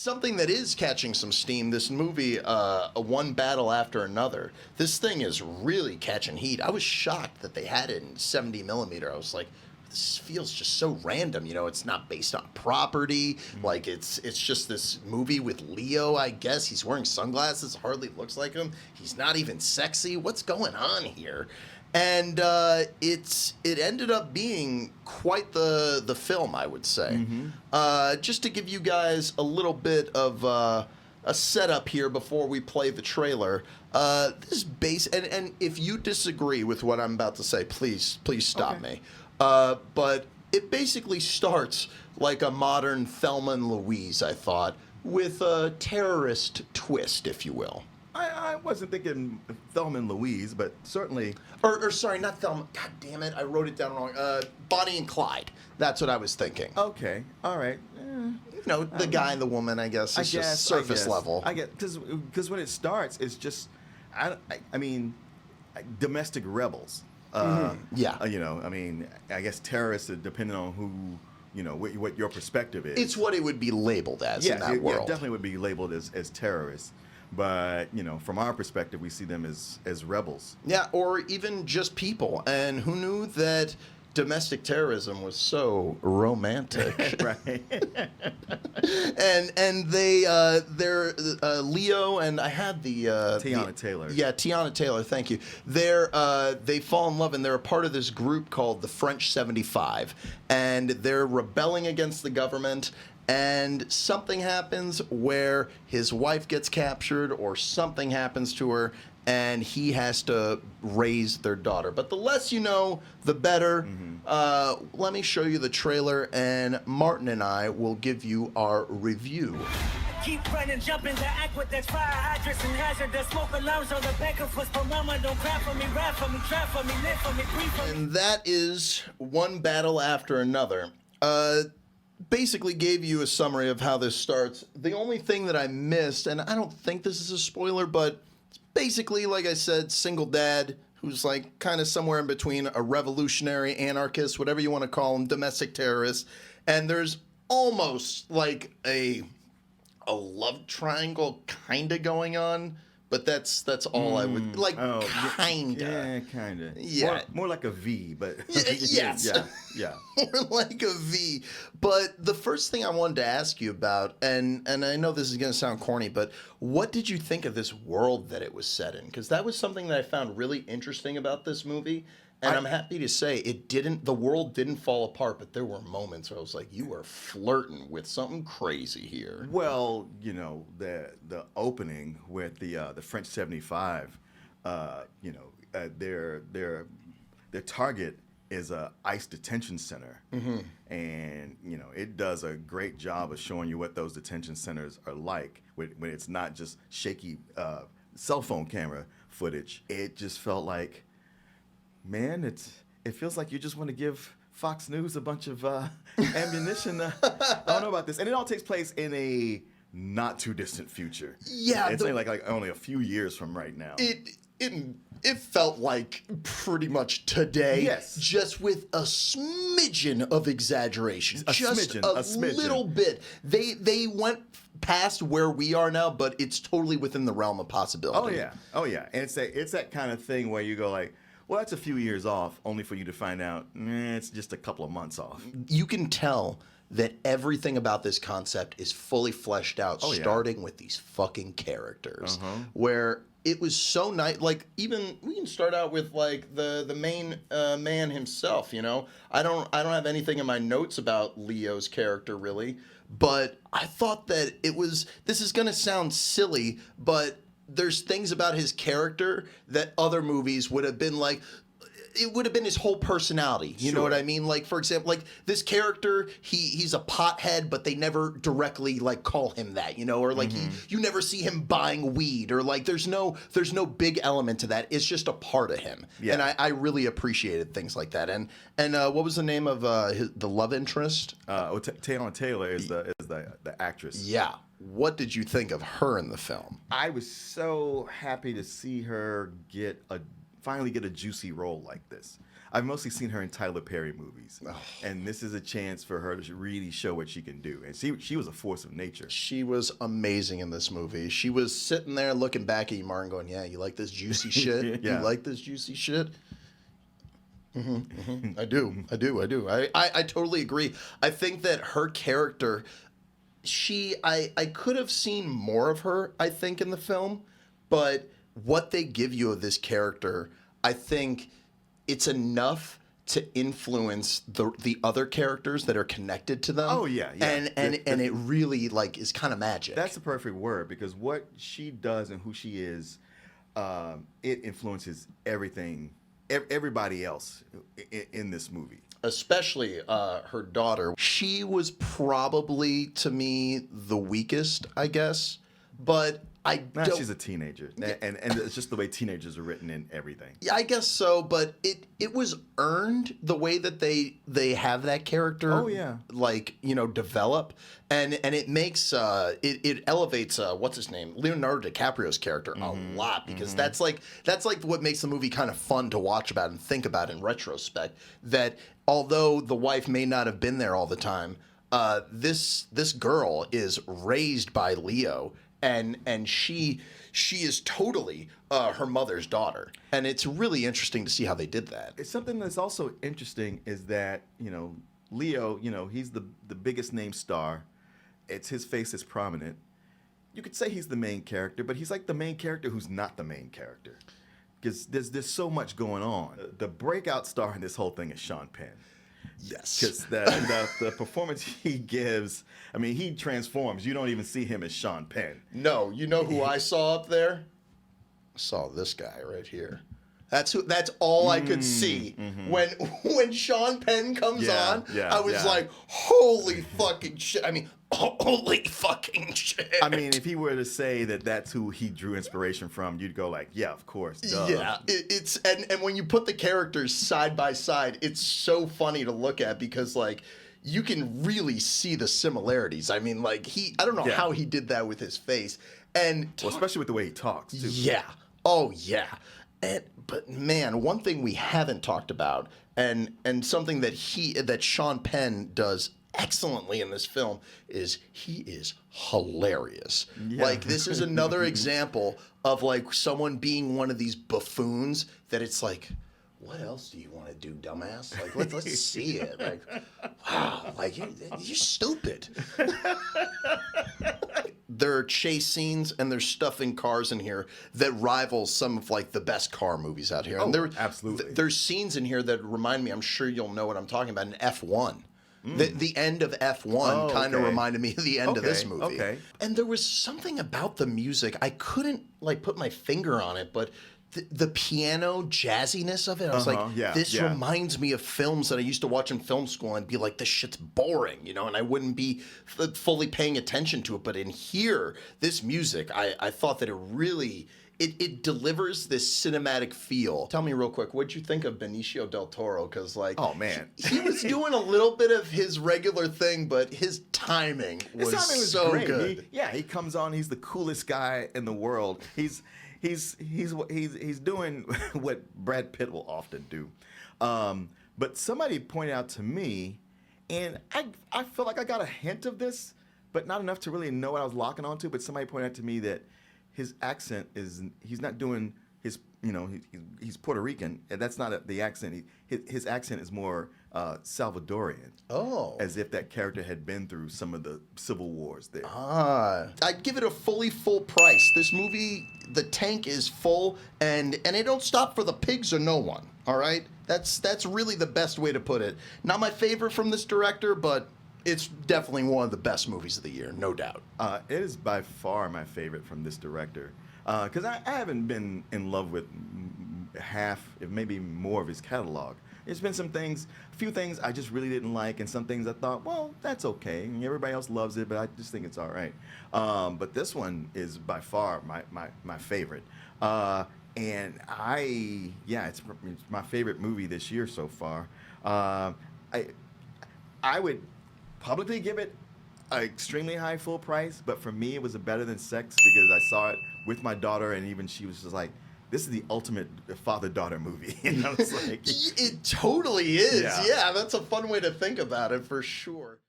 Something that is catching some steam, this movie, a One Battle After Another. This thing is really catching heat. I was shocked that they had it in 70 millimeter. I was like, this feels just so random. You know, it's not based on property. Like, it's just this movie with Leo, I guess. He's wearing sunglasses, hardly looks like him. He's not even sexy. What's going on here? And it ended up being quite the film, I would say. Just to give you guys a little bit of a setup here before we play the trailer. This base, and if you disagree with what I'm about to say, please stop me. But it basically starts like a modern Thelma and Louise, I thought, with a terrorist twist, if you will. I wasn't thinking Thelma and Louise, but certainly... Or sorry, not Thelma. God damn it, I wrote it down wrong. Bonnie and Clyde. That's what I was thinking. Okay, all right. You know, the guy and the woman, I guess. It's just surface level. I get, because when it starts, it's just, I mean, domestic rebels. Yeah. You know, I mean, I guess terrorists, depending on who, you know, what your perspective is. It's what it would be labeled as in that world. Yeah, definitely would be labeled as terrorists. But, you know, from our perspective, we see them as rebels. Yeah, or even just people. And who knew that domestic terrorism was so romantic? Right. and they're Leo and I had the Tiana Taylor. Yeah, Tiana Taylor. Thank you. They fall in love and they're a part of this group called the French 75, and they're rebelling against the government. And something happens where his wife gets captured or something happens to her and he has to raise their daughter. But the less you know, the better. Let me show you the trailer and Martin and I will give you our review. Keep running, jumping the aqueducts, fire hydrants and hazardous smoke alarms on the back of foot. Mama, don't cry for me, rap for me, try for me, live for me, breathe for me. And that is One Battle After Another. Basically gave you a summary of how this starts. The only thing that I missed, and I don't think this is a spoiler, but it's basically, like I said, single dad who's like kind of somewhere in between a revolutionary, anarchist, whatever you want to call him, domestic terrorist. And there's almost like a love triangle kind of going on. But that's all I would like. Kinda. Yeah, kinda. Yeah, more like a V, but yes, yeah, more like a V. But the first thing I wanted to ask you about, and I know this is going to sound corny, but what did you think of this world that it was set in? Because that was something that I found really interesting about this movie. And I'm happy to say the world didn't fall apart, but there were moments where I was like, you are flirting with something crazy here. Well, you know, the opening with the French 75, you know, their target is a ICE detention center. And, you know, it does a great job of showing you what those detention centers are like when it's not just shaky cell phone camera footage. It just felt like, man, it feels like you just want to give Fox News a bunch of ammunition. I don't know about this. And it all takes place in a not too distant future. Yeah. It's like only a few years from right now. It felt like pretty much today. Yes. Just with a smidgen of exaggeration. A smidgen. Little bit. They went past where we are now, but it's totally within the realm of possibility. Oh yeah. And it's that kind of thing where you go like, well, that's a few years off, only for you to find out, it's just a couple of months off. You can tell that everything about this concept is fully fleshed out, starting with these fucking characters. Where it was so nice. Like, even we can start out with like the main man himself. You know, I don't have anything in my notes about Leo's character really, but I thought that this is gonna sound silly, but there's things about his character that other movies would have been like, it would have been his whole personality. You know what I mean? Like, for example, like this character, he's a pothead, but they never directly like call him that, you know, or like you never see him buying weed, or like there's no big element to that. It's just a part of him. Yeah. And I really appreciated things like that. And what was the name of the love interest? Tiana Taylor is the actress. Yeah. What did you think of her in the film? I was so happy to see her finally get a juicy role like this. I've mostly seen her in Tyler Perry movies, and this is a chance for her to really show what she can do. And she was a force of nature. She was amazing in this movie. She was sitting there looking back at you, Martin, going, "Yeah, you like this juicy shit? Yeah. You like this juicy shit?" I do. I totally agree. I think that her character, I could have seen more of her, I think, in the film, but what they give you of this character, I think it's enough to influence the other characters that are connected to them. Oh, yeah. And it really like is kind of magic. That's the perfect word, because what she does and who she is, it influences everybody else in this movie. Especially her daughter. She was probably, to me, the weakest, I guess. But She's a teenager, and it's just the way teenagers are written in everything. Yeah, I guess so, but it was earned the way that they have that character. Oh, yeah. Like, develop, and it makes it elevates what's his name, Leonardo DiCaprio's character a lot, because that's like what makes the movie kind of fun to watch about and think about in retrospect. That although the wife may not have been there all the time, this girl is raised by Leo. And she is totally her mother's daughter, and it's really interesting to see how they did that. It's something that's also interesting is that Leo, he's the biggest name star. It's his face is prominent. You could say he's the main character, but he's like the main character who's not the main character, because there's so much going on. The breakout star in this whole thing is Shawn Penn. Yes. Because the performance he gives, I mean, he transforms. You don't even see him as Shawn Penn. No, you know who I saw up there? I saw this guy right here. That's all I could see. When Shawn Penn comes on, I was like, holy fucking shit. I mean, holy fucking shit. I mean, if he were to say that that's who he drew inspiration from, you'd go like, yeah, of course. Duh. Yeah, it's and when you put the characters side by side, it's so funny to look at, because like you can really see the similarities. I mean, like I don't know how he did that with his face, and especially with the way he talks too. Yeah. Oh yeah. But man, one thing we haven't talked about, and something that Shawn Penn does excellently in this film, is he is hilarious. Yeah. Like, this is another example of like someone being one of these buffoons that it's like, what else do you want to do, dumbass? Like, let's see it. Like, wow, like you're stupid. There are chase scenes and there's stuff in cars in here that rivals some of like the best car movies out here. Oh, and absolutely. There's scenes in here that remind me, I'm sure you'll know what I'm talking about, in F1. The end of F1 kind of reminded me of the end of this movie. Okay. And there was something about the music, I couldn't like put my finger on it, but the piano jazziness of it, I was like, this reminds me of films that I used to watch in film school and be like, this shit's boring, and I wouldn't be fully paying attention to it. But in here, this music, I thought that it really, it delivers this cinematic feel. Tell me real quick, what'd you think of Benicio del Toro? Because like, oh man, he was doing a little bit of his regular thing, but his timing was so great. good. He comes on, he's the coolest guy in the world. He's doing what Brad Pitt will often do. But somebody pointed out to me, and I feel like I got a hint of this, but not enough to really know what I was locking onto. But somebody pointed out to me that his accent he's not doing his, he's Puerto Rican, and that's not the accent. His accent is more Salvadorian. Oh. As if that character had been through some of the civil wars there. I'd give it a full price. This movie, the tank is full, and it don't stop for the pigs or no one. All right? That's really the best way to put it. Not my favorite from this director, but it's definitely one of the best movies of the year, no doubt. It is by far my favorite from this director. Because I haven't been in love with half, if maybe more of his catalog. There's been a few things I just really didn't like, and some things I thought, well, that's okay. And everybody else loves it, but I just think it's all right. But this one is by far my favorite. And it's my favorite movie this year so far. I would publicly give it an extremely high full price, but for me it was a better than Sex, because I saw it with my daughter, and even she was just like, this is the ultimate father-daughter movie. You know, it's like It totally is. Yeah. Yeah, that's a fun way to think about it for sure.